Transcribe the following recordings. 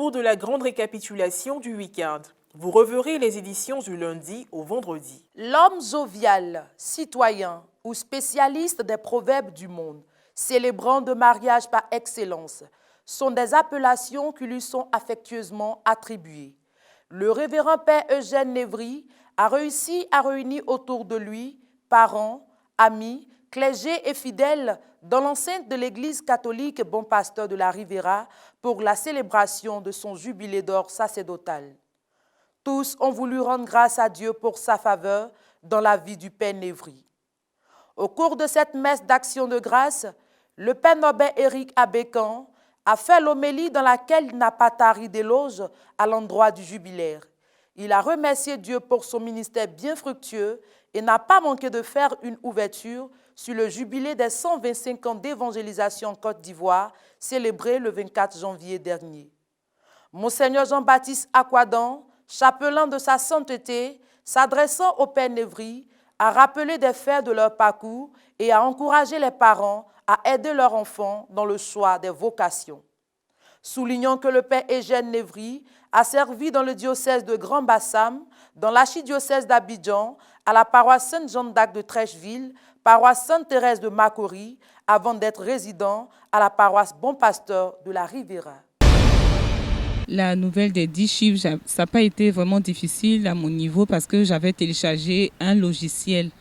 retour de la grande récapitulation du week-end. Vous reverrez les éditions du lundi au vendredi. L'homme jovial, citoyen ou spécialiste des proverbes du monde, célébrant de mariage par excellence, sont des appellations qui lui sont affectueusement attribuées. Le révérend père Eugène Névry a réussi à réunir autour de lui parents, amis, clergés et fidèles dans l'enceinte de l'église catholique Bon Pasteur de la Riviera pour la célébration de son jubilé d'or sacerdotal. Tous ont voulu rendre grâce à Dieu pour sa faveur dans la vie du père Névry. Au cours de cette messe d'action de grâce, le père Norbert Éric Abécan a fait l'homélie dans laquelle il n'a pas tari d'éloges à l'endroit du jubilaire. Il a remercié Dieu pour son ministère bien fructueux et n'a pas manqué de faire une ouverture sur le jubilé des 125 ans d'évangélisation en Côte d'Ivoire, célébré le 24 janvier dernier. Monseigneur Jean-Baptiste Aquadan, chapelain de sa sainteté, s'adressant au père Névry, a rappelé des faits de leur parcours et a encouragé les parents à aider leurs enfants dans le choix des vocations. Soulignant que le père Eugène Névry a servi dans le diocèse de Grand Bassam, dans l'archidiocèse d'Abidjan, à la paroisse Sainte-Jeanne d'Arc de Trècheville, paroisse Sainte-Thérèse de Macory, avant d'être résident à la paroisse Bon Pasteur de la Riviera. La nouvelle des 10 chiffres, ça n'a pas été vraiment difficile à mon niveau parce que j'avais téléchargé un logiciel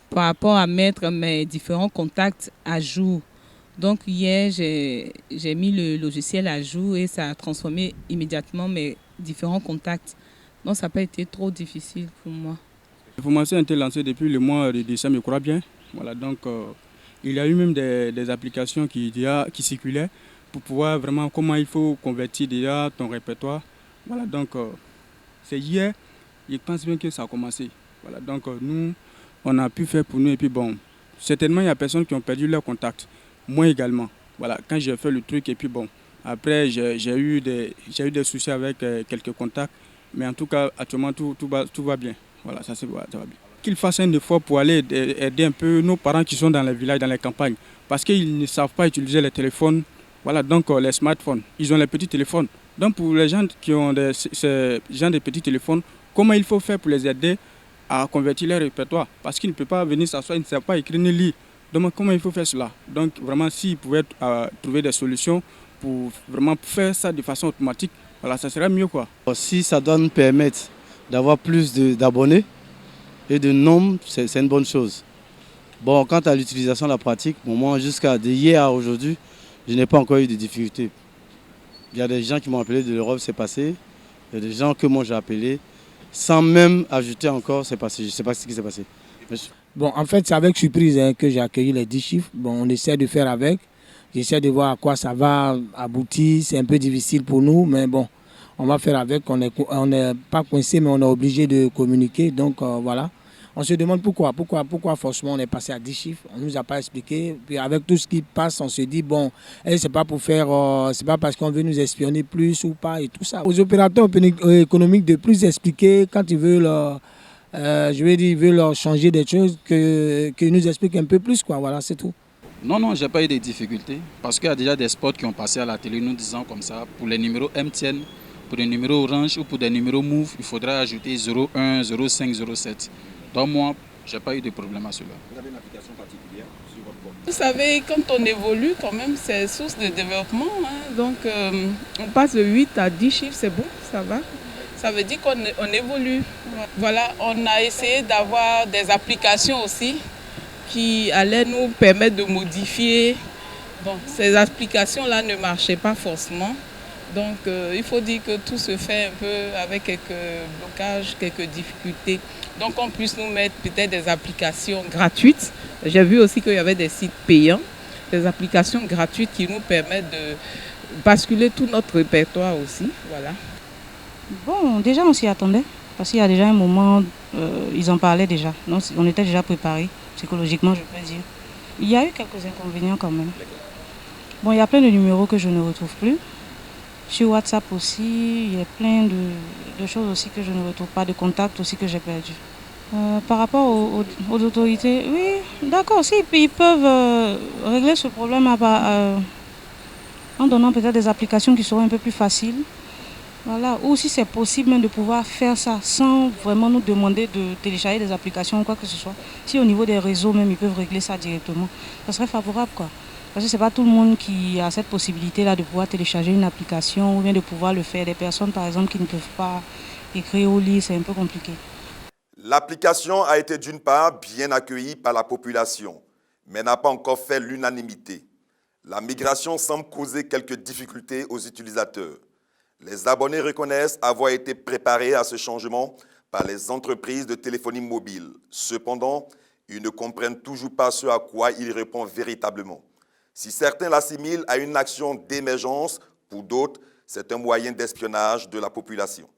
par rapport à mettre mes différents contacts à jour. Donc hier, j'ai mis le logiciel à jour et ça a transformé immédiatement mes différents contacts. Donc ça n'a pas été trop difficile pour moi. L'information a été lancée depuis le mois de décembre, je crois bien. Voilà, donc il y a eu même des applications qui circulaient pour pouvoir vraiment comment il faut convertir déjà ton répertoire. Voilà, donc c'est hier, je pense bien que ça a commencé. Voilà, donc nous, on a pu faire pour nous et puis bon, certainement il y a des personnes qui ont perdu leur contact. Moi également. Voilà, quand j'ai fait le truc et puis bon, après j'ai eu des soucis avec quelques contacts, mais en tout cas actuellement tout va bien. Voilà, ça va bien. Qu'ils fassent un effort pour aller aider un peu nos parents qui sont dans les villages, dans les campagnes, parce qu'ils ne savent pas utiliser les téléphones, voilà, donc les smartphones, ils ont les petits téléphones. Donc pour les gens qui ont ces gens de petits téléphones, comment il faut faire pour les aider à convertir leur répertoire? Parce qu'ils ne peuvent pas venir s'asseoir, ils ne savent pas écrire ni lire. Donc comment il faut faire cela? Donc vraiment s'ils pouvaient trouver des solutions pour vraiment faire ça de façon automatique, voilà, ça serait mieux quoi. Si ça doit nous permettre d'avoir plus d'abonnés et de nombres, c'est une bonne chose. Bon, quant à l'utilisation de la pratique, bon, moi jusqu'à hier à aujourd'hui, je n'ai pas encore eu de difficultés. Il y a des gens qui m'ont appelé de l'Europe, c'est passé. Il y a des gens que moi j'ai appelés, sans même ajouter encore, c'est passé. Je ne sais pas ce qui s'est passé. Bon, en fait, c'est avec surprise que j'ai accueilli les 10 chiffres. Bon, on essaie de faire avec. J'essaie de voir à quoi ça va aboutir. C'est un peu difficile pour nous, mais bon, on va faire avec. On n'est pas coincé, mais on est obligé de communiquer. Donc, voilà. On se demande pourquoi forcément on est passé à 10 chiffres. On ne nous a pas expliqué. Puis avec tout ce qui passe, on se dit, bon, c'est pas pour faire, c'est pas parce qu'on veut nous espionner plus ou pas et tout ça. Aux opérateurs économiques de plus expliquer quand ils veulent, ils veulent changer des choses, qu'ils nous expliquent un peu plus, quoi. Voilà, c'est tout. Non, j'ai pas eu de difficultés. Parce qu'il y a déjà des spots qui ont passé à la télé nous disant comme ça, pour les numéros MTN, pour les numéros Orange ou pour des numéros Move, il faudra ajouter 01, 05, 07. Donc moi, je n'ai pas eu de problème à cela. Vous avez une application particulière sur votre compte? Vous savez, quand on évolue, quand même, c'est source de développement. Donc, on passe de 8 à 10 chiffres, c'est bon, ça va. Ça veut dire qu'on évolue. Voilà, on a essayé d'avoir des applications aussi qui allaient nous permettre de modifier. Bon, ces applications-là ne marchaient pas forcément. Donc, il faut dire que tout se fait un peu avec quelques blocages, quelques difficultés. Donc, on puisse nous mettre peut-être des applications gratuites. J'ai vu aussi qu'il y avait des sites payants, des applications gratuites qui nous permettent de basculer tout notre répertoire aussi. Voilà. Bon, déjà, on s'y attendait. Parce qu'il y a déjà un moment, ils en parlaient déjà. Donc, on était déjà préparés, psychologiquement, je peux dire. Il y a eu quelques inconvénients quand même. Bon, il y a plein de numéros que je ne retrouve plus. Sur WhatsApp aussi, il y a plein de choses aussi que je ne retrouve pas, de contacts aussi que j'ai perdus. Par rapport aux autorités, oui, d'accord, si, ils peuvent régler ce problème en donnant peut-être des applications qui seront un peu plus faciles Voilà, ou si c'est possible même de pouvoir faire ça sans vraiment nous demander de télécharger des applications ou quoi que ce soit. Si au niveau des réseaux même, ils peuvent régler ça directement, ça serait favorable quoi. Parce que ce n'est pas tout le monde qui a cette possibilité-là de pouvoir télécharger une application ou bien de pouvoir le faire. Des personnes par exemple qui ne peuvent pas écrire ou lire, c'est un peu compliqué. L'application a été d'une part bien accueillie par la population, mais n'a pas encore fait l'unanimité. La migration semble causer quelques difficultés aux utilisateurs. Les abonnés reconnaissent avoir été préparés à ce changement par les entreprises de téléphonie mobile. Cependant, ils ne comprennent toujours pas ce à quoi il répond véritablement. Si certains l'assimilent à une action d'émergence, pour d'autres, c'est un moyen d'espionnage de la population.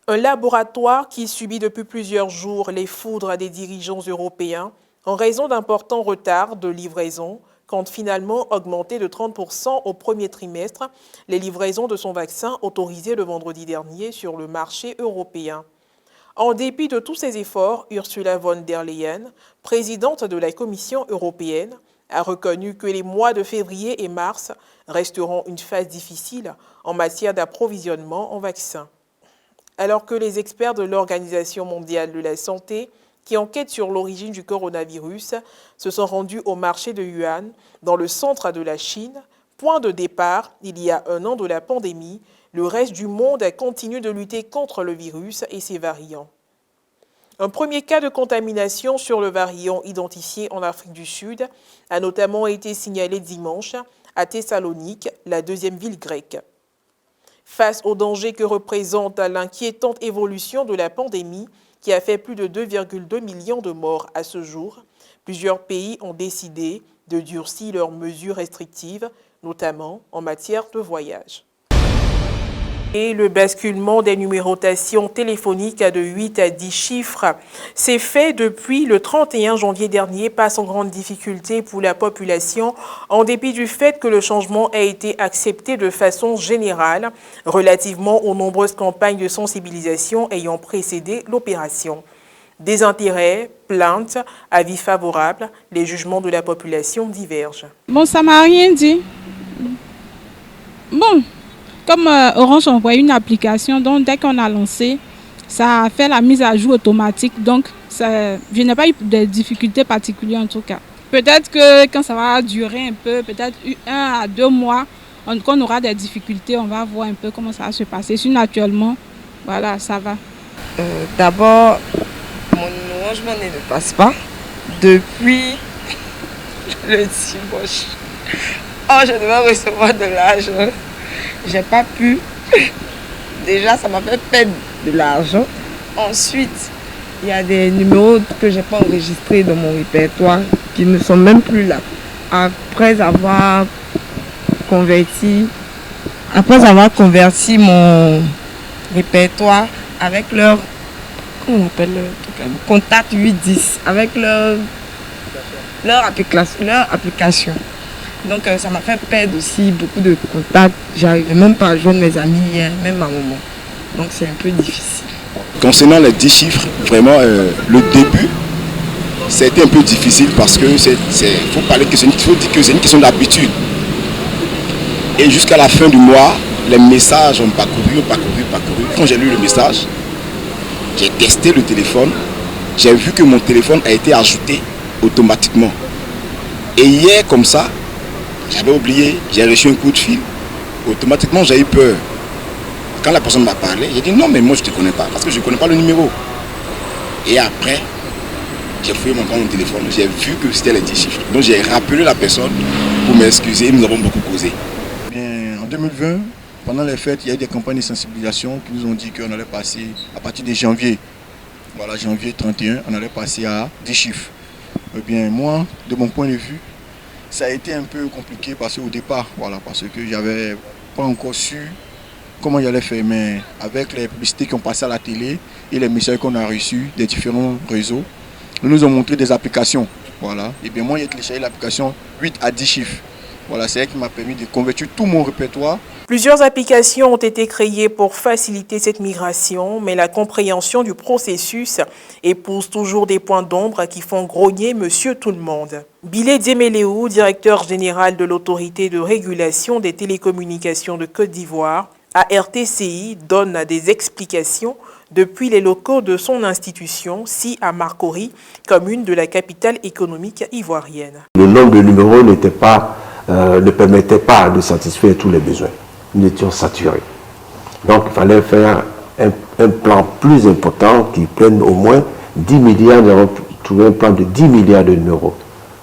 Un laboratoire qui subit depuis plusieurs jours les foudres des dirigeants européens en raison d'importants retards de livraison compte finalement augmenter de 30% au premier trimestre les livraisons de son vaccin autorisé le vendredi dernier sur le marché européen. En dépit de tous ces efforts, Ursula von der Leyen, présidente de la Commission européenne, a reconnu que les mois de février et mars resteront une phase difficile en matière d'approvisionnement en vaccins. Alors que les experts de l'Organisation mondiale de la santé qui enquêtent sur l'origine du coronavirus se sont rendus au marché de Wuhan, dans le centre de la Chine, point de départ, il y a un an de la pandémie, le reste du monde continue de lutter contre le virus et ses variants. Un premier cas de contamination sur le variant identifié en Afrique du Sud a notamment été signalé dimanche à Thessalonique, la deuxième ville grecque. Face au danger que représente l'inquiétante évolution de la pandémie, qui a fait plus de 2,2 millions de morts à ce jour, plusieurs pays ont décidé de durcir leurs mesures restrictives, notamment en matière de voyage. Et le basculement des numérotations téléphoniques de 8 à 10 chiffres s'est fait depuis le 31 janvier dernier, pas sans grande difficulté pour la population, en dépit du fait que le changement a été accepté de façon générale, relativement aux nombreuses campagnes de sensibilisation ayant précédé l'opération. Désintérêt, plaintes, avis favorables, les jugements de la population divergent. Bon, ça m'a rien dit. Bon. Comme Orange envoie une application, donc dès qu'on a lancé, ça a fait la mise à jour automatique. Donc, je n'ai pas eu de difficultés particulières en tout cas. Peut-être que quand ça va durer un peu, peut-être 1 à 2 mois, quand on aura des difficultés, on va voir un peu comment ça va se passer. Sinon, actuellement, voilà, ça va. D'abord, mon Orange Money ne passe pas depuis le dimanche. Oh, je devais recevoir de l'argent. J'ai pas pu. Déjà, ça m'a fait perdre de l'argent. Ensuite, il y a des numéros que j'ai pas enregistrés dans mon répertoire qui ne sont même plus là. Après avoir converti mon répertoire avec leur, comment on appelle le truc, contact 810, avec leur application. Donc ça m'a fait perdre aussi beaucoup de contacts. J'arrivais même pas à joindre mes amis hier, même ma maman. Donc c'est un peu difficile. Concernant les 10 chiffres, vraiment le début, ça a été un peu difficile parce que faut dire que c'est une question d'habitude. Et jusqu'à la fin du mois, les messages ont parcouru. Quand j'ai lu le message, j'ai testé le téléphone. J'ai vu que mon téléphone a été ajouté automatiquement. Et hier, comme ça, j'avais oublié, j'ai reçu un coup de fil. Automatiquement, j'ai eu peur. Quand la personne m'a parlé, j'ai dit non, mais moi je ne te connais pas, parce que je ne connais pas le numéro. Et après, j'ai fouillé mon téléphone, j'ai vu que c'était les 10 chiffres. Donc j'ai rappelé la personne pour m'excuser, nous avons beaucoup causé. Bien, en 2020, pendant les fêtes, il y a eu des campagnes de sensibilisation qui nous ont dit qu'on allait passer à partir de janvier. Voilà, janvier 31, on allait passer à 10 chiffres. Eh bien, moi, de mon point de vue, ça a été un peu compliqué parce qu'au départ, voilà, parce que j'avais pas encore su comment il allait faire, mais avec les publicités qui ont passé à la télé et les messages qu'on a reçus des différents réseaux, nous ont montré des applications. Voilà. Et bien moi, j'ai téléchargé l'application 8 à 10 chiffres. Voilà, c'est elle qui m'a permis de convertir tout mon répertoire. Plusieurs applications ont été créées pour faciliter cette migration, mais la compréhension du processus épouse toujours des points d'ombre qui font grogner Monsieur Tout-le-Monde. Bilé Dieméléou, directeur général de l'autorité de régulation des télécommunications de Côte d'Ivoire, à RTCI donne des explications depuis les locaux de son institution, si à Marcory, commune de la capitale économique ivoirienne. Le nombre de numéros ne permettait pas de satisfaire tous les besoins. Nous étions saturés. Donc il fallait faire un plan plus important qui prenne au moins 10 milliards. Nous avons trouvé un plan de 10 milliards de numéros.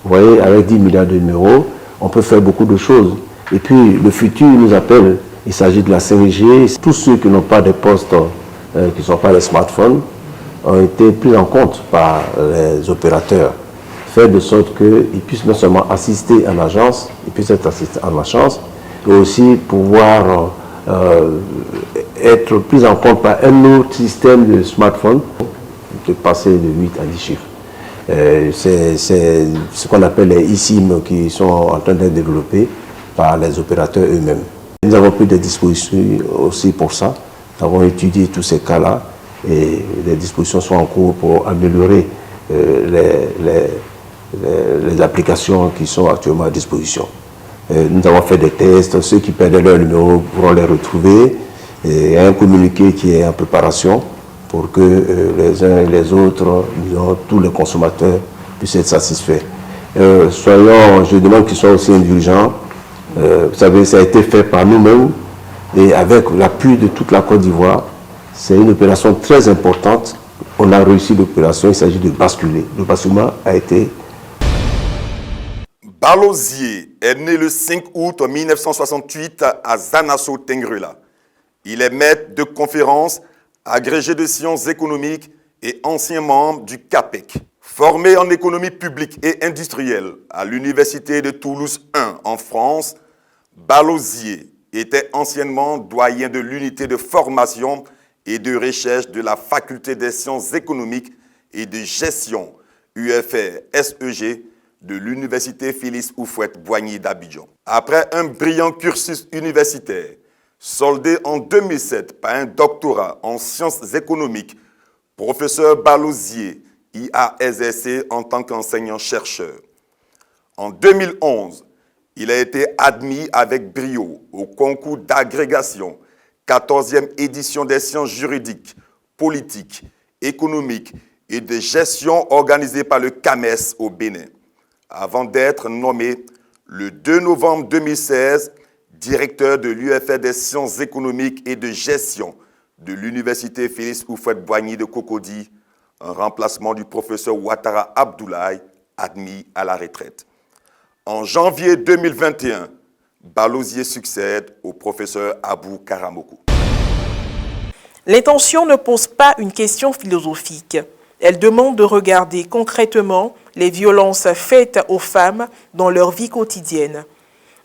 Vous voyez, avec 10 milliards de numéros, on peut faire beaucoup de choses. Et puis le futur nous appelle. Il s'agit de la 5G. Tous ceux qui n'ont pas de postes, qui ne sont pas des smartphones, ont été pris en compte par les opérateurs. Faire de sorte qu'ils puissent non seulement assister en agence, ils puissent être assistés en agence, et aussi pouvoir être pris en compte par un autre système de smartphone, de passer de 8 à 10 chiffres. C'est ce qu'on appelle les eSIM qui sont en train d'être développés par les opérateurs eux-mêmes. Nous avons pris des dispositions aussi pour ça. Nous avons étudié tous ces cas-là et les dispositions sont en cours pour améliorer les applications qui sont actuellement à disposition. Nous avons fait des tests, ceux qui perdaient leur numéro pourront les retrouver. Et il y a un communiqué qui est en préparation pour que les uns et les autres, disons, tous les consommateurs puissent être satisfaits. Je demande qu'ils soient aussi indulgents. Vous savez, ça a été fait par nous-mêmes et avec l'appui de toute la Côte d'Ivoire. C'est une opération très importante. On a réussi l'opération, il s'agit de basculer. Le basculement a été... Balozier est né le 5 août 1968 à Zanasso, Tengrela. Il est maître de conférences, agrégé de sciences économiques et ancien membre du CAPEC. Formé en économie publique et industrielle à l'Université de Toulouse 1 en France, Balozier était anciennement doyen de l'unité de formation et de recherche de la Faculté des sciences économiques et de gestion UFR-SEG de l'Université Félix Houphouët-Boigny d'Abidjan. Après un brillant cursus universitaire, soldé en 2007 par un doctorat en sciences économiques, professeur Balozier y a exercé en tant qu'enseignant-chercheur. En 2011, il a été admis avec brio au concours d'agrégation 14e édition des sciences juridiques, politiques, économiques et de gestion organisée par le CAMES au Bénin, avant d'être nommé le 2 novembre 2016 directeur de l'UFR des sciences économiques et de gestion de l'Université Félix Houphouët-Boigny de Cocody, en remplacement du professeur Ouattara Abdoulaye, admis à la retraite. En janvier 2021, Balozier succède au professeur Abou Karamoko. L'intention ne pose pas une question philosophique. Elle demande de regarder concrètement les violences faites aux femmes dans leur vie quotidienne.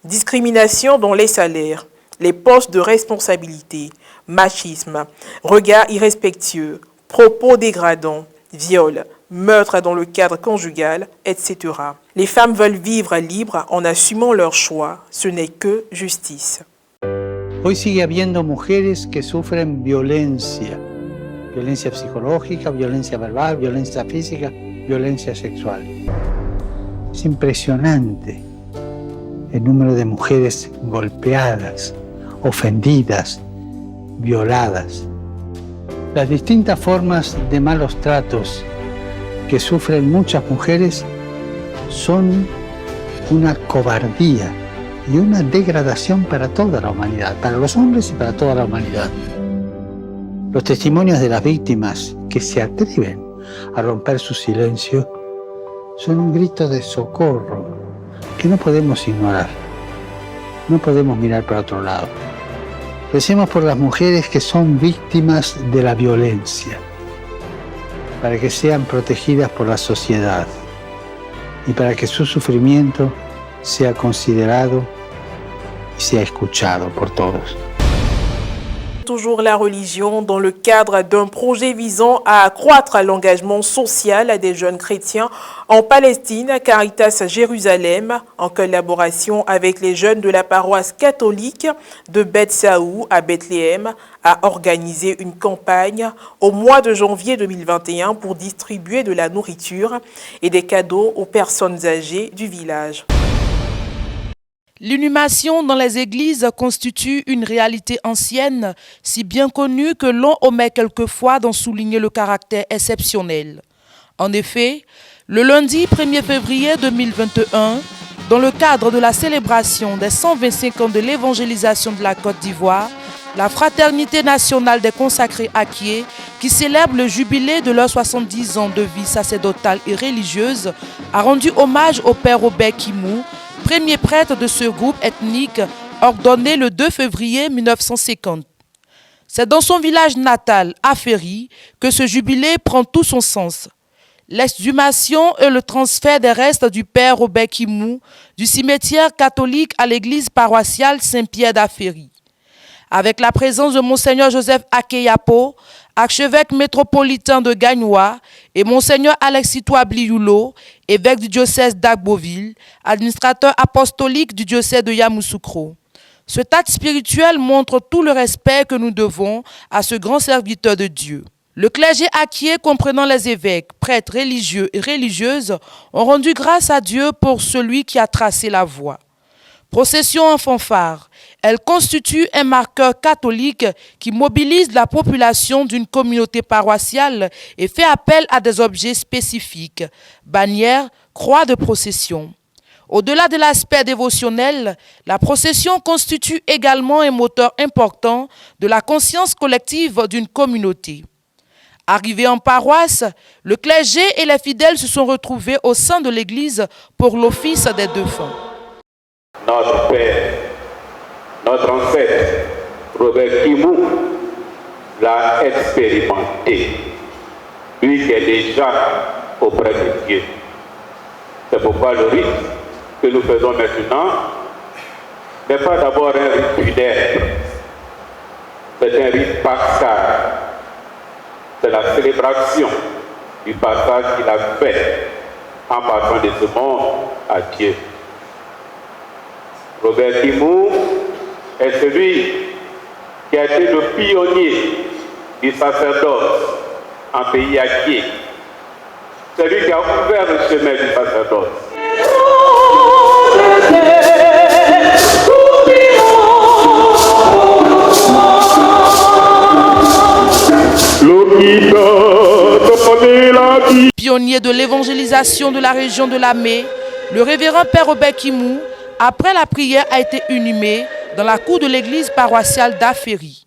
Discrimination dans les salaires, les postes de responsabilité, machisme, regards irrespectueux, propos dégradants, viols, meurtres dans le cadre conjugal, etc. Les femmes veulent vivre libres en assumant leur choix. Ce n'est que justice. Hoy sigue habiendo mujeres que sufren violencia, violencia psicológica, violencia verbal, violencia física, violencia sexual. Es impresionante el número de mujeres golpeadas, ofendidas, violadas. Las distintas formas de malos tratos que sufren muchas mujeres son una cobardía y una degradación para toda la humanidad, para los hombres y para toda la humanidad. Los testimonios de las víctimas que se atreven a romper su silencio son un grito de socorro que no podemos ignorar. No podemos mirar para otro lado. Recemos por las mujeres que son víctimas de la violencia, para que sean protegidas por la sociedad y para que su sufrimiento sea considerado y sea escuchado por todos. Toujours la religion dans le cadre d'un projet visant à accroître l'engagement social des jeunes chrétiens en Palestine, Caritas Jérusalem, en collaboration avec les jeunes de la paroisse catholique de Beth Saou à Bethléem, a organisé une campagne au mois de janvier 2021 pour distribuer de la nourriture et des cadeaux aux personnes âgées du village. L'inhumation dans les églises constitue une réalité ancienne, si bien connue que l'on omet quelquefois d'en souligner le caractère exceptionnel. En effet, le lundi 1er février 2021, dans le cadre de la célébration des 125 ans de l'évangélisation de la Côte d'Ivoire, la Fraternité nationale des consacrés Akié, qui célèbre le jubilé de leurs 70 ans de vie sacerdotale et religieuse, a rendu hommage au père Robert Kimou, premier prêtre de ce groupe ethnique ordonné le 2 février 1950. C'est dans son village natal, Aféry, que ce jubilé prend tout son sens. L'exhumation et le transfert des restes du père Robert Kimou du cimetière catholique à l'église paroissiale Saint-Pierre d'Aféry. Avec la présence de Monseigneur Joseph Akeyapo, archevêque métropolitain de Gagnoa, et Monseigneur Alexis Touabli-Youlo, évêque du diocèse d'Agboville, administrateur apostolique du diocèse de Yamoussoukro. Ce acte spirituel montre tout le respect que nous devons à ce grand serviteur de Dieu. Le clergé Akié, comprenant les évêques, prêtres religieux et religieuses, ont rendu grâce à Dieu pour celui qui a tracé la voie. Procession en fanfare, elle constitue un marqueur catholique qui mobilise la population d'une communauté paroissiale et fait appel à des objets spécifiques, bannières, croix de procession. Au-delà de l'aspect dévotionnel, la procession constitue également un moteur important de la conscience collective d'une communauté. Arrivés en paroisse, le clergé et les fidèles se sont retrouvés au sein de l'église pour l'office des défunts. Notre père, notre ancêtre, Robert Kimou, l'a expérimenté. Lui qui est déjà auprès de Dieu. C'est pourquoi le rite que nous faisons maintenant n'est pas d'abord un rite funèbre, c'est un rite pascal. C'est la célébration du passage qu'il a fait en passant de ce monde à Dieu. Robert Kimou est celui qui a été le pionnier du sacerdoce en pays Akié. Celui qui a ouvert le chemin du sacerdoce. Pionnier de l'évangélisation de la région de Lamé, le révérend père Robert Kimou, après la prière, a été inhumé dans la cour de l'église paroissiale d'Aféry.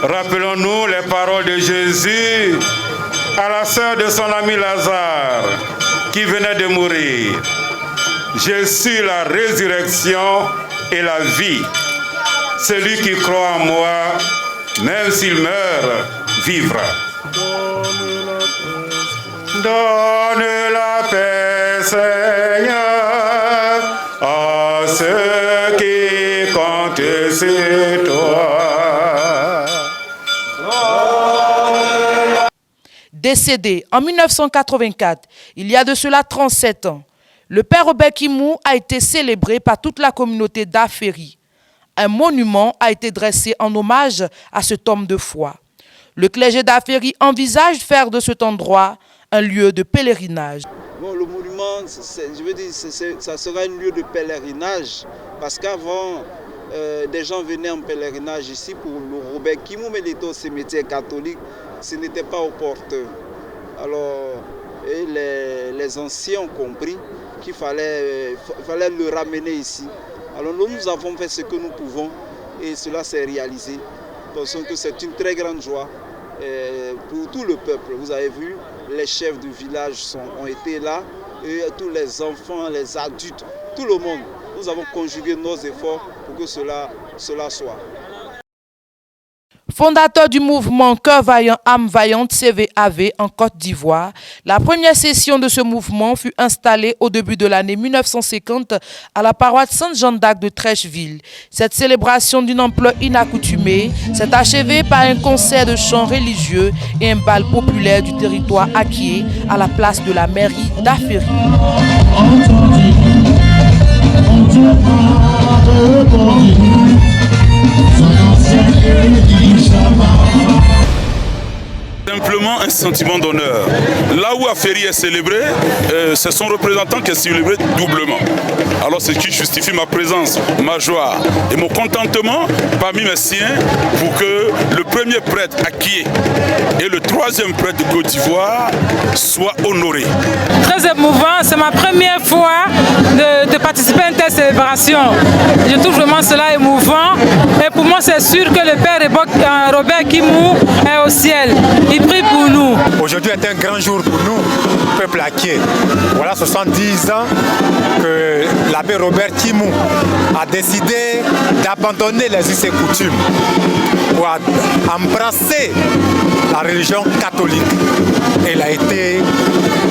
Rappelons-nous les paroles de Jésus à la sœur de son ami Lazare qui venait de mourir. Je suis la résurrection et la vie. Celui qui croit en moi, même s'il meurt, vivra. Donne la paix, Seigneur, à ceux qui comptent sur toi. Décédé en 1984, il y a de cela 37 ans, le père Robert Kimou a été célébré par toute la communauté d'Aféry. Un monument a été dressé en hommage à cet homme de foi. Le clergé d'Aféry envisage de faire de cet endroit un lieu de pèlerinage. Bon, le monument, je veux dire, ça sera un lieu de pèlerinage parce qu'avant, des gens venaient en pèlerinage ici pour le Robert Kimou, mais il était au cimetière catholique, ce n'était pas opportun. Alors, et les anciens ont compris qu'il fallait le ramener ici. Alors nous avons fait ce que nous pouvons et cela s'est réalisé. Nous pensons que c'est une très grande joie pour tout le peuple. Vous avez vu, les chefs du village ont été là, et tous les enfants, les adultes, tout le monde. Nous avons conjugué nos efforts pour que cela soit. Fondateur du mouvement Cœur Vaillant, Âme Vaillante CVAV en Côte d'Ivoire, la première session de ce mouvement fut installée au début de l'année 1950 à la paroisse Sainte-Jeanne d'Arc de Trècheville. Cette célébration d'une ampleur inaccoutumée s'est achevée par un concert de chants religieux et un bal populaire du territoire Akié à la place de la mairie d'Aféry. Simplement un sentiment d'honneur. Là où Aferi est célébré, c'est son représentant qui est célébré doublement. Alors c'est ce qui justifie ma présence, ma joie et mon contentement parmi mes siens pour que le premier prêtre Akié et le troisième prêtre de Côte d'Ivoire soient honorés. Très émouvant, c'est ma première fois de participer à une telle célébration. Je trouve vraiment cela émouvant et pour moi c'est sûr que le père Robert Kimou est au ciel. Il prie pour nous. Aujourd'hui est un grand jour pour nous, peuple Akié. Voilà 70 ans que l'abbé Robert Kimou a décidé d'abandonner les us et coutumes pour embrasser la religion catholique. Et il a été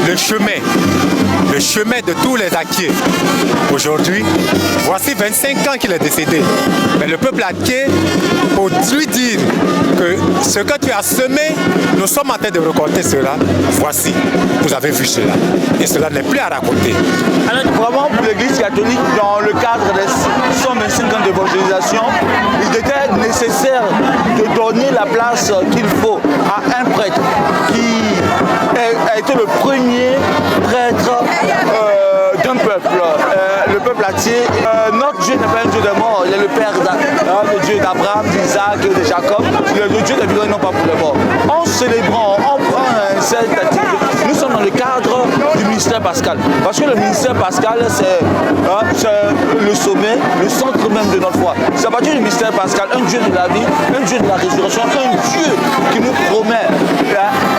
le chemin de tous les Akié. Aujourd'hui, voici 25 ans qu'il est décédé. Mais le peuple Akié, pour lui dire que ce que tu as semé, nous sommes en train de récolter cela. Voici, vous avez vu cela. Et cela n'est plus à raconter. Alors, vraiment, pour l'Église catholique, dans le cadre des 125 ans d'évangélisation, il était nécessaire de donner la place qu'il faut à un prêtre qui a été le premier prêtre d'un peuple. Le peuple entier. Notre Dieu n'est pas un Dieu de mort, il est le Père, le Dieu d'Abraham, d'Isaac, de Jacob, le Dieu des vivants, non pas pour les morts. En célébrant, en prend cette activité, nous sommes dans le cadre du ministère pascal. Parce que le ministère pascal, c'est le sommet, le centre même de notre foi. C'est à partir du ministère pascal, un Dieu de la vie, un Dieu de la résurrection, un Dieu qui nous promet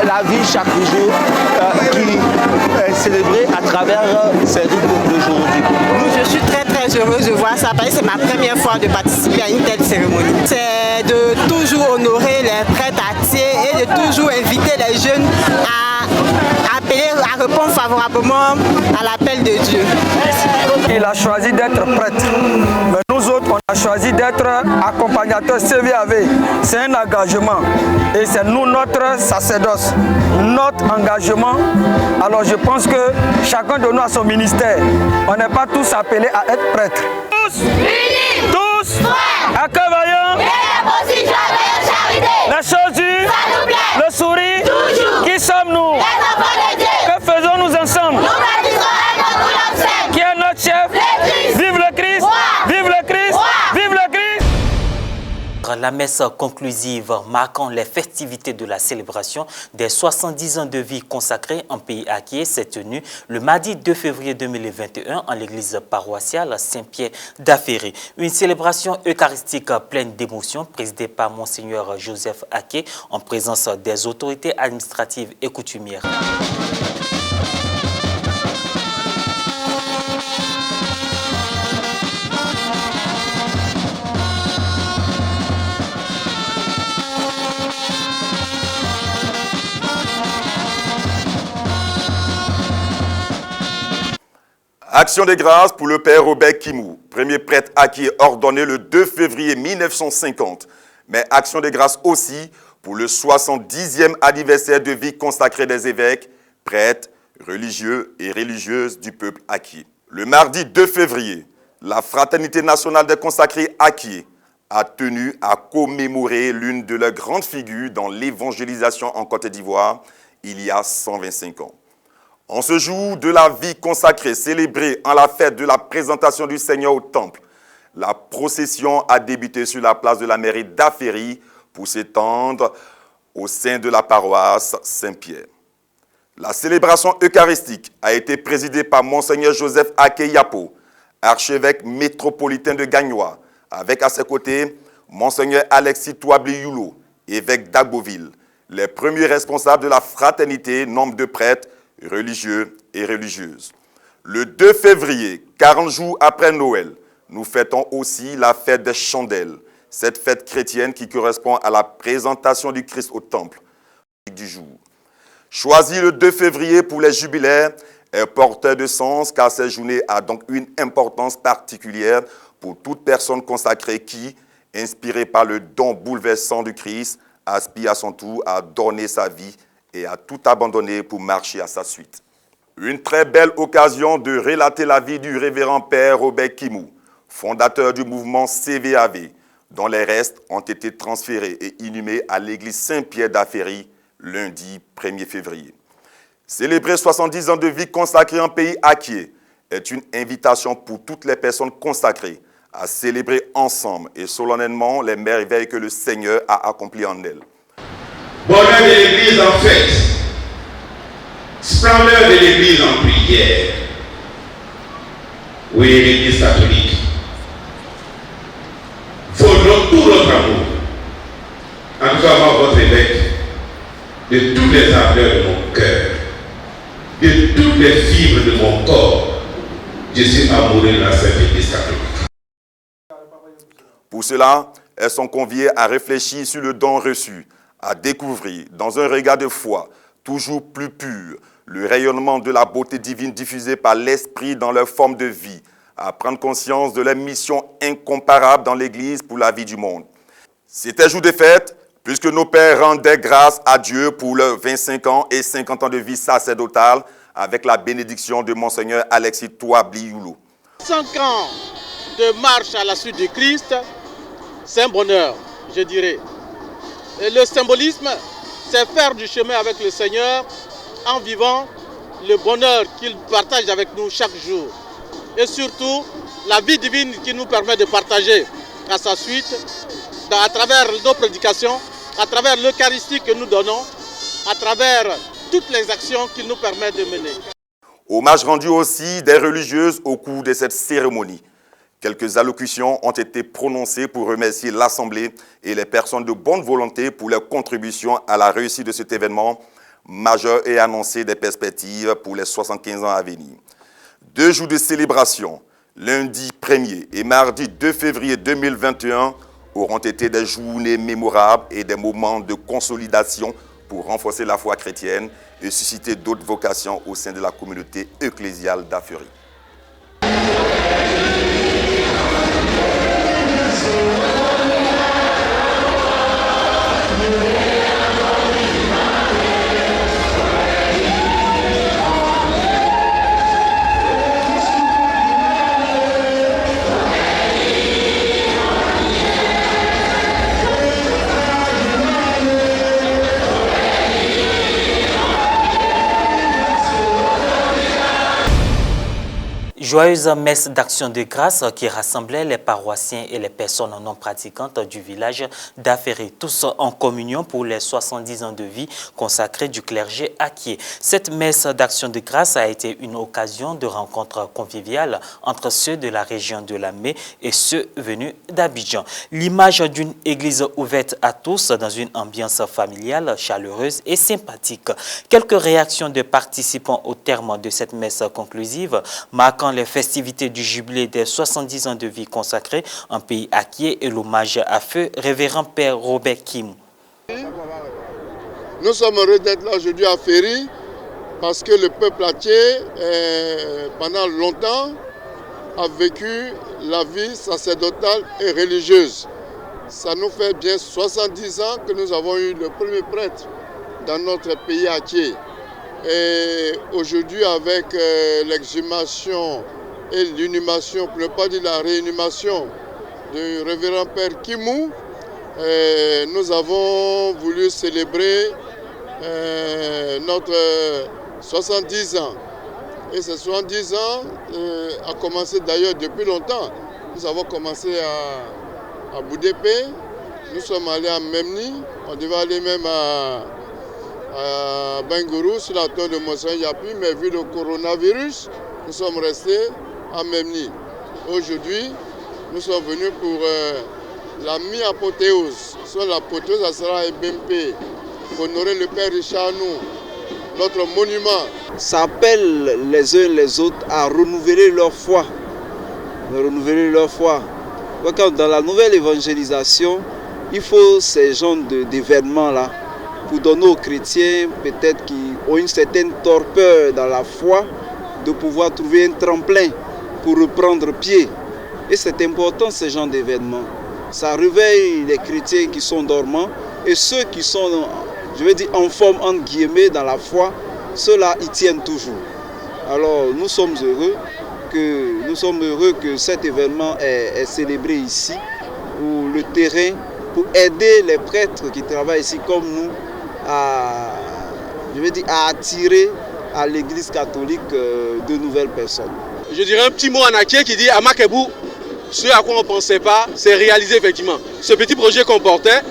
la vie chaque jour, qui est célébré à travers ces rites d'aujourd'hui. Je suis très heureuse de voir ça parce que c'est ma première fois de participer à une telle cérémonie. C'est de toujours honorer les prêtres Akié et de toujours inviter les jeunes à appeler, à répondre favorablement à l'appel de Dieu. Il a choisi d'être prêtre. Mais nous autres, on a choisi d'être accompagnateurs CVAV. C'est un engagement. Et c'est nous, notre sacerdoce, notre engagement. Alors je pense que chacun de nous a son ministère. On n'est pas tous appelés à être prêtres. Tous unis, tous frères, à cœur vaillant, la chose dure, le sourire, toujours. Qui sommes-nous? Que faisons-nous ensemble? Qui est notre chef? Vive le Christ! Vive le Christ! Vive le Christ! La messe conclusive marquant les festivités de la célébration des 70 ans de vie consacrés en pays Akié s'est tenue le mardi 2 février 2021 en l'église paroissiale Saint-Pierre d'Aferi. Une célébration eucharistique pleine d'émotions présidée par Monseigneur Joseph Akié en présence des autorités administratives et coutumières. Action des grâces pour le père Robert Kimou, premier prêtre Akié ordonné le 2 février 1950. Mais action des grâces aussi pour le 70e anniversaire de vie consacrée des évêques, prêtres, religieux et religieuses du peuple Akié. Le mardi 2 février, la Fraternité nationale des consacrés Akié a tenu à commémorer l'une de leurs grandes figures dans l'évangélisation en Côte d'Ivoire il y a 125 ans. En ce jour de la vie consacrée, célébrée en la fête de la présentation du Seigneur au Temple, la procession a débuté sur la place de la mairie d'Aferi pour s'étendre au sein de la paroisse Saint-Pierre. La célébration eucharistique a été présidée par Monseigneur Joseph Akié Yapo, archevêque métropolitain de Gagnoa, avec à ses côtés Monseigneur Alexis Touabli Yulo, évêque d'Agboville, les premiers responsables de la fraternité, nombre de prêtres, religieux et religieuses. Le 2 février, 40 jours après Noël, nous fêtons aussi la fête des chandelles, cette fête chrétienne qui correspond à la présentation du Christ au temple du jour. Choisi le 2 février pour les jubilaires est porteur de sens car cette journée a donc une importance particulière pour toute personne consacrée qui, inspirée par le don bouleversant du Christ, aspire à son tour à donner sa vie et à tout abandonner pour marcher à sa suite. Une très belle occasion de relater la vie du révérend père Robert Kimou, fondateur du mouvement CVAV, dont les restes ont été transférés et inhumés à l'église Saint-Pierre d'Aferi, lundi 1er février. Célébrer 70 ans de vie consacrée en pays acquis est une invitation pour toutes les personnes consacrées à célébrer ensemble et solennellement les merveilles que le Seigneur a accomplies en elles. Bonheur de l'Église en fête, splendeur de l'Église en prière. Oui, l'Église catholique, vaut tout notre amour. En tout cas, moi, votre évêque, de toutes les ardeurs de mon cœur, de toutes les fibres de mon corps, je suis amoureux de la Sainte Église catholique. Pour cela, elles sont conviées à réfléchir sur le don reçu, à découvrir, dans un regard de foi, toujours plus pur, le rayonnement de la beauté divine diffusée par l'Esprit dans leur forme de vie, à prendre conscience de leur mission incomparable dans l'Église pour la vie du monde. C'était jour de fête, puisque nos pères rendaient grâce à Dieu pour leurs 25 ans et 50 ans de vie sacerdotale, avec la bénédiction de Monseigneur Alexis Touabli-Youlou. 5 ans de marche à la suite du Christ, c'est un bonheur, je dirais. Et le symbolisme, c'est faire du chemin avec le Seigneur en vivant le bonheur qu'il partage avec nous chaque jour. Et surtout, la vie divine qu'il nous permet de partager à sa suite, à travers nos prédications, à travers l'Eucharistie que nous donnons, à travers toutes les actions qu'il nous permet de mener. Hommage rendu aussi des religieuses au cours de cette cérémonie. Quelques allocutions ont été prononcées pour remercier l'Assemblée et les personnes de bonne volonté pour leur contribution à la réussite de cet événement majeur et annoncer des perspectives pour les 75 ans à venir. 2 jours de célébration, lundi 1er et mardi 2 février 2021, auront été des journées mémorables et des moments de consolidation pour renforcer la foi chrétienne et susciter d'autres vocations au sein de la communauté ecclésiale d'Aferi. Joyeuse messe d'action de grâce qui rassemblait les paroissiens et les personnes non pratiquantes du village d'Aferi, tous en communion pour les 70 ans de vie consacrés du clergé acquier. Cette messe d'action de grâce a été une occasion de rencontre conviviale entre ceux de la région de Lamé et ceux venus d'Abidjan. L'image d'une église ouverte à tous dans une ambiance familiale, chaleureuse et sympathique. Quelques réactions de participants au terme de cette messe conclusive marquant les festivités du jubilé des 70 ans de vie consacrés en pays acquier et l'hommage à feu révérend Père Robert Kimou. Nous sommes heureux d'être là aujourd'hui à Aferi parce que le peuple acquier, pendant longtemps, a vécu la vie sacerdotale et religieuse. Ça nous fait bien 70 ans que nous avons eu le premier prêtre dans notre pays acquier. Et aujourd'hui, avec l'exhumation et l'inhumation, pour ne pas dire la réinhumation du révérend Père Kimou, nous avons voulu célébrer notre 70 ans. Et ces 70 ans a commencé d'ailleurs depuis longtemps. Nous avons commencé à Boudépé, nous sommes allés à Memni, on devait aller même à Bengourou sur la tombe de Monseigneur Yapi, mais vu le coronavirus, nous sommes restés à Memni. Aujourd'hui, nous sommes venus pour la mi-apothéose. Sur l'apothéose, ça sera à Ebempe, pour honorer le Père Richard Nou, notre monument. Ça appelle les uns les autres à renouveler leur foi. Renouveler leur foi. Dans la nouvelle évangélisation, il faut ces genres d'événements-là pour donner aux chrétiens, peut-être qui ont une certaine torpeur dans la foi, de pouvoir trouver un tremplin pour reprendre pied. Et c'est important ce genre d'événements. Ça réveille les chrétiens qui sont dormants et ceux qui sont, je veux dire, en forme, entre guillemets, dans la foi, ceux-là, ils tiennent toujours. Alors nous sommes heureux que cet événement est célébré ici, où le terrain, pour aider les prêtres qui travaillent ici comme nous, à attirer à l'Église catholique de nouvelles personnes. Je dirais un petit mot en Aké qui dit à Makebou, ce à quoi on ne pensait pas, c'est réalisé effectivement. Ce petit projet qu'on portait,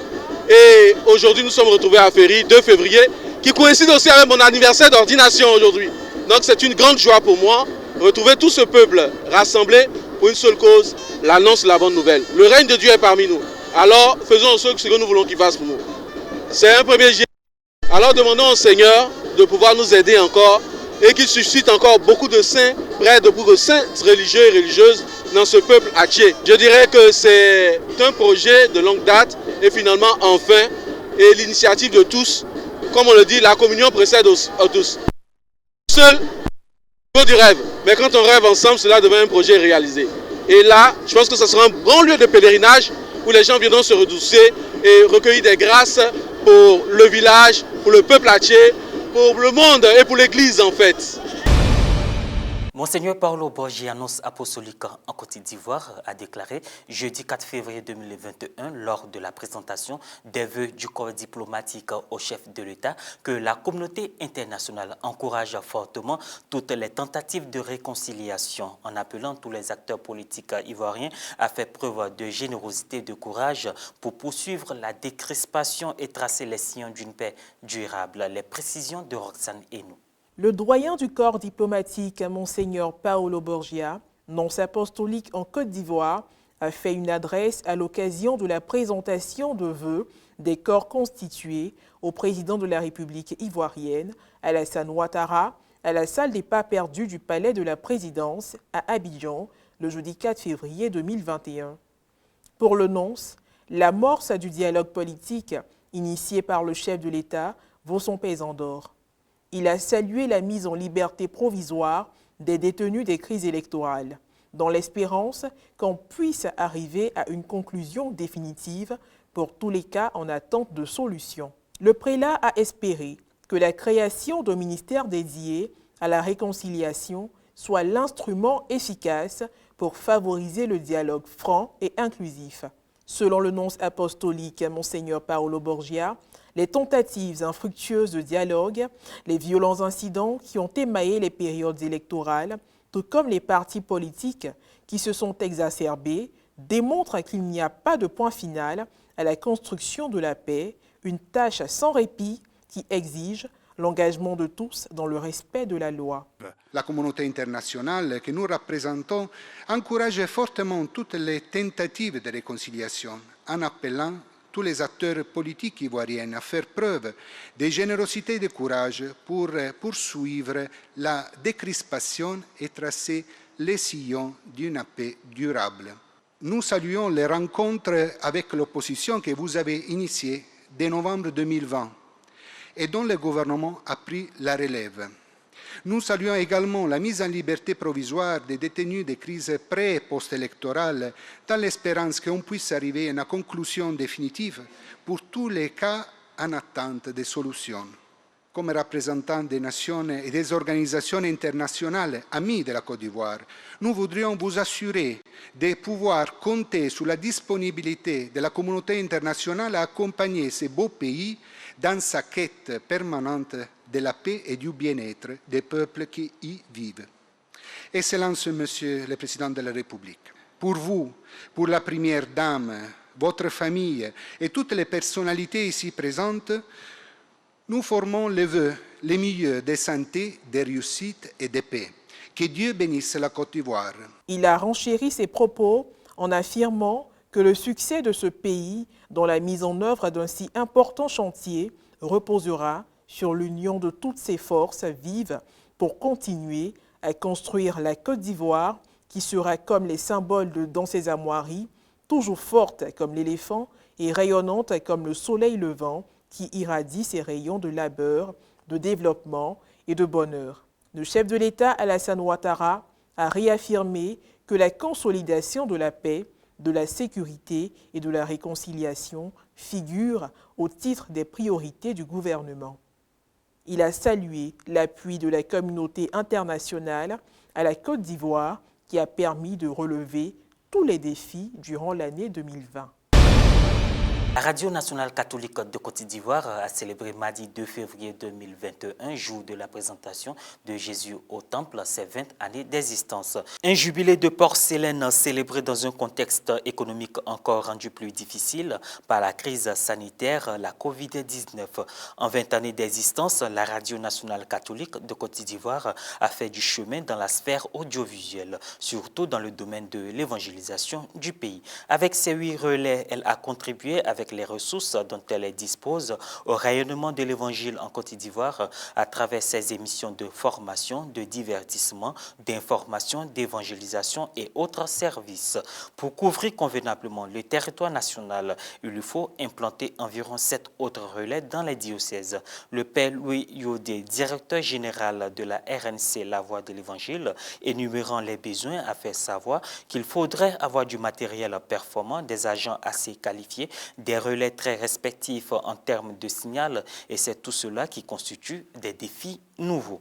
et aujourd'hui nous sommes retrouvés à Ferry, 2 février, qui coïncide aussi avec mon anniversaire d'ordination aujourd'hui. Donc c'est une grande joie pour moi, retrouver tout ce peuple rassemblé pour une seule cause, l'annonce de la bonne nouvelle. Le règne de Dieu est parmi nous. Alors faisons ce que nous voulons qu'il fasse pour nous. C'est un premier geste. Alors demandons au Seigneur de pouvoir nous aider encore et qu'il suscite encore beaucoup de saints, près de beaucoup de saints religieux et religieuses dans ce peuple Aké. Je dirais que c'est un projet de longue date et finalement enfin, et l'initiative de tous, comme on le dit, la communion précède à tous. Seul, au niveau du rêve, mais quand on rêve ensemble, cela devient un projet réalisé. Et là, je pense que ce sera un bon lieu de pèlerinage où les gens viendront se redoucer et recueillir des grâces pour le village, pour le peuple Aké, pour le monde et pour l'Église en fait. Monseigneur Paolo Borgianos, apostolique en Côte d'Ivoire, a déclaré jeudi 4 février 2021, lors de la présentation des vœux du corps diplomatique au chef de l'État, que la communauté internationale encourage fortement toutes les tentatives de réconciliation, en appelant tous les acteurs politiques ivoiriens à faire preuve de générosité et de courage pour poursuivre la décrispation et tracer les sillons d'une paix durable. Les précisions de Roxane Hénou. Le doyen du corps diplomatique, Monseigneur Paolo Borgia, nonce apostolique en Côte d'Ivoire, a fait une adresse à l'occasion de la présentation de vœux des corps constitués au président de la République ivoirienne, Alassane Ouattara, à la salle des pas perdus du palais de la présidence à Abidjan, le jeudi 4 février 2021. Pour le nonce, l'amorce du dialogue politique initié par le chef de l'État vaut son pesant d'or. Il a salué la mise en liberté provisoire des détenus des crises électorales, dans l'espérance qu'on puisse arriver à une conclusion définitive pour tous les cas en attente de solution. Le prélat a espéré que la création d'un ministère dédié à la réconciliation soit l'instrument efficace pour favoriser le dialogue franc et inclusif. Selon le nonce apostolique Monseigneur Paolo Borgia, les tentatives infructueuses de dialogue, les violents incidents qui ont émaillé les périodes électorales, tout comme les partis politiques qui se sont exacerbés, démontrent qu'il n'y a pas de point final à la construction de la paix, une tâche sans répit qui exige l'engagement de tous dans le respect de la loi. La communauté internationale que nous représentons encourage fortement toutes les tentatives de réconciliation en appelant tous les acteurs politiques ivoiriens à faire preuve de générosité et de courage pour poursuivre la décrispation et tracer les sillons d'une paix durable. Nous saluons les rencontres avec l'opposition que vous avez initiées dès novembre 2020 et dont le gouvernement a pris la relève. Nous saluons également la mise en liberté provisoire des détenus des crises pré- et post-électorales dans l'espérance qu'on puisse arriver à une conclusion définitive pour tous les cas en attente de solutions. Comme représentants des nations et des organisations internationales amies de la Côte d'Ivoire, nous voudrions vous assurer de pouvoir compter sur la disponibilité de la communauté internationale à accompagner ce beau pays dans sa quête permanente de la paix et du bien-être des peuples qui y vivent. Excellences, Monsieur le Président de la République, pour vous, pour la Première Dame, votre famille et toutes les personnalités ici présentes, nous formons les vœux les meilleurs de santé, de réussite et de paix. Que Dieu bénisse la Côte d'Ivoire. Il a renchéri ses propos en affirmant que le succès de ce pays dans la mise en œuvre d'un si important chantier reposera sur l'union de toutes ses forces vives pour continuer à construire la Côte d'Ivoire qui sera comme les symboles dans ses armoiries, toujours forte comme l'éléphant et rayonnante comme le soleil levant qui irradie ses rayons de labeur, de développement et de bonheur. Le chef de l'État, Alassane Ouattara, a réaffirmé que la consolidation de la paix, de la sécurité et de la réconciliation figure au titre des priorités du gouvernement. Il a salué l'appui de la communauté internationale à la Côte d'Ivoire qui a permis de relever tous les défis durant l'année 2020. La Radio nationale catholique de Côte d'Ivoire a célébré mardi 2 février 2021, jour de la présentation de Jésus au Temple, ses 20 années d'existence. Un jubilé de porcelaine célébré dans un contexte économique encore rendu plus difficile par la crise sanitaire, la Covid-19. En 20 années d'existence, la Radio nationale catholique de Côte d'Ivoire a fait du chemin dans la sphère audiovisuelle, surtout dans le domaine de l'évangélisation du pays. Avec ses 8 relais, elle a contribué avec les ressources dont elle dispose au rayonnement de l'Évangile en Côte d'Ivoire à travers ses émissions de formation, de divertissement, d'information, d'évangélisation et autres services. Pour couvrir convenablement le territoire national, il lui faut implanter environ 7 autres relais dans les diocèses. Le Père Louis Yodé, directeur général de la RNC La Voix de l'Évangile, énumérant les besoins, a fait savoir qu'il faudrait avoir du matériel performant, des agents assez qualifiés, des relais très respectifs en termes de signal, et c'est tout cela qui constitue des défis nouveaux.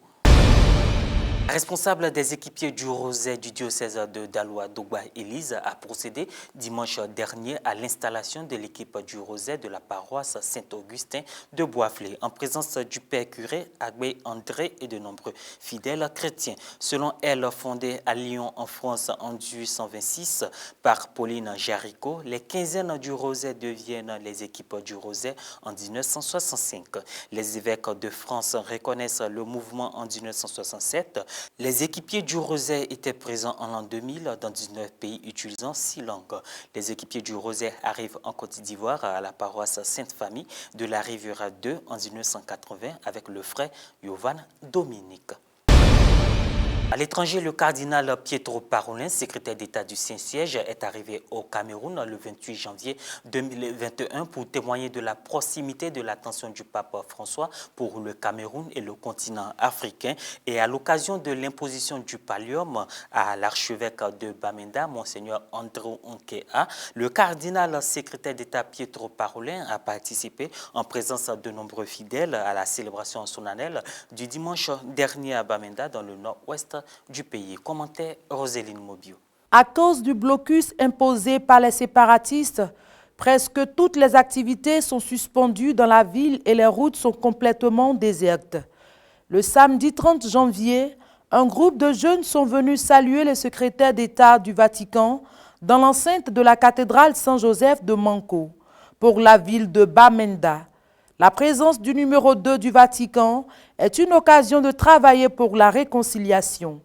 Responsable des équipiers du Roset du diocèse de Daloa, Dogba Élise, a procédé dimanche dernier à l'installation de l'équipe du Roset de la paroisse Saint-Augustin de Boisflé, en présence du père curé Agbé André et de nombreux fidèles chrétiens. Selon elle, fondée à Lyon en France en 1826 par Pauline Jaricot, les quinzaines du Roset deviennent les équipes du Roset en 1965. Les évêques de France reconnaissent le mouvement en 1967. Les équipiers du Roset étaient présents en l'an 2000 dans 19 pays utilisant 6 langues. Les équipiers du Roset arrivent en Côte d'Ivoire à la paroisse Sainte-Famille de la Riviera 2 en 1980 avec le frère Yovan Dominique. À l'étranger, le cardinal Pietro Parolin, secrétaire d'État du Saint-Siège, est arrivé au Cameroun le 28 janvier 2021 pour témoigner de la proximité de l'attention du pape François pour le Cameroun et le continent africain. Et à l'occasion de l'imposition du pallium à l'archevêque de Bamenda, Monseigneur Andrew Nkea, le cardinal secrétaire d'État Pietro Parolin a participé en présence de nombreux fidèles à la célébration solennelle du dimanche dernier à Bamenda dans le nord-ouest du pays. Commentaire Roséline Mobio. À cause du blocus imposé par les séparatistes, presque toutes les activités sont suspendues dans la ville et les routes sont complètement désertes. Le samedi 30 janvier, un groupe de jeunes sont venus saluer le secrétaire d'État du Vatican dans l'enceinte de la cathédrale Saint-Joseph de Manco, pour la ville de Bamenda. La présence du numéro 2 du Vatican est une occasion de travailler pour la réconciliation.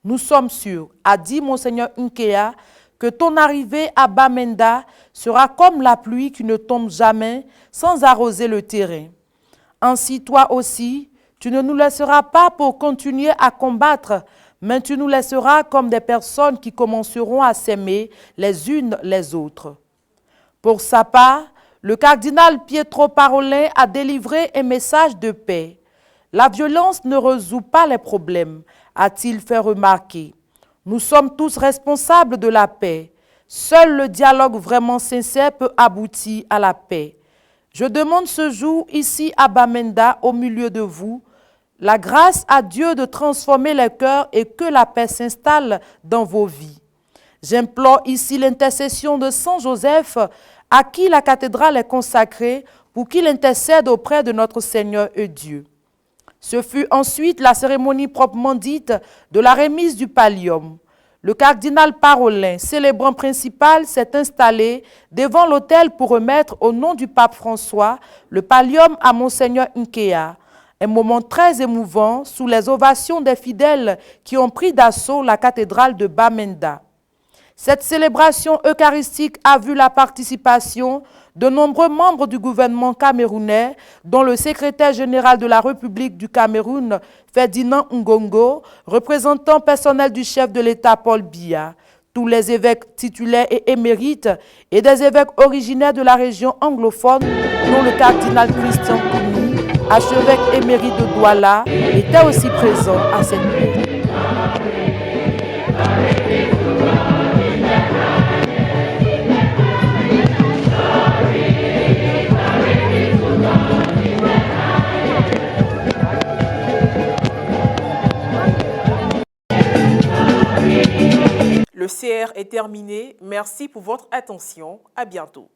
Nous sommes sûrs, a dit Monseigneur Nkea, que ton arrivée à Bamenda sera comme la pluie qui ne tombe jamais sans arroser le terrain. Ainsi, toi aussi, tu ne nous laisseras pas pour continuer à combattre, mais tu nous laisseras comme des personnes qui commenceront à s'aimer les unes les autres. Pour sa part, le cardinal Pietro Parolin a délivré un message de paix. La violence ne résout pas les problèmes, a-t-il fait remarquer. Nous sommes tous responsables de la paix. Seul le dialogue vraiment sincère peut aboutir à la paix. Je demande ce jour, ici à Bamenda, au milieu de vous, la grâce à Dieu de transformer les cœurs et que la paix s'installe dans vos vies. J'implore ici l'intercession de Saint Joseph, à qui la cathédrale est consacrée, pour qu'il intercède auprès de notre Seigneur et Dieu. Ce fut ensuite la cérémonie proprement dite de la remise du pallium. Le cardinal Parolin, célébrant principal, s'est installé devant l'autel pour remettre au nom du pape François le pallium à Monseigneur Nkea. Un moment très émouvant sous les ovations des fidèles qui ont pris d'assaut la cathédrale de Bamenda. Cette célébration eucharistique a vu la participation de nombreux membres du gouvernement camerounais, dont le secrétaire général de la République du Cameroun, Ferdinand Ngongo, représentant personnel du chef de l'État Paul Biya, tous les évêques titulaires et émérites et des évêques originaires de la région anglophone, dont le cardinal Christian Kouni, archevêque émérite de Douala, était aussi présent à cette fête. Le CR est terminé. Merci pour votre attention. À bientôt.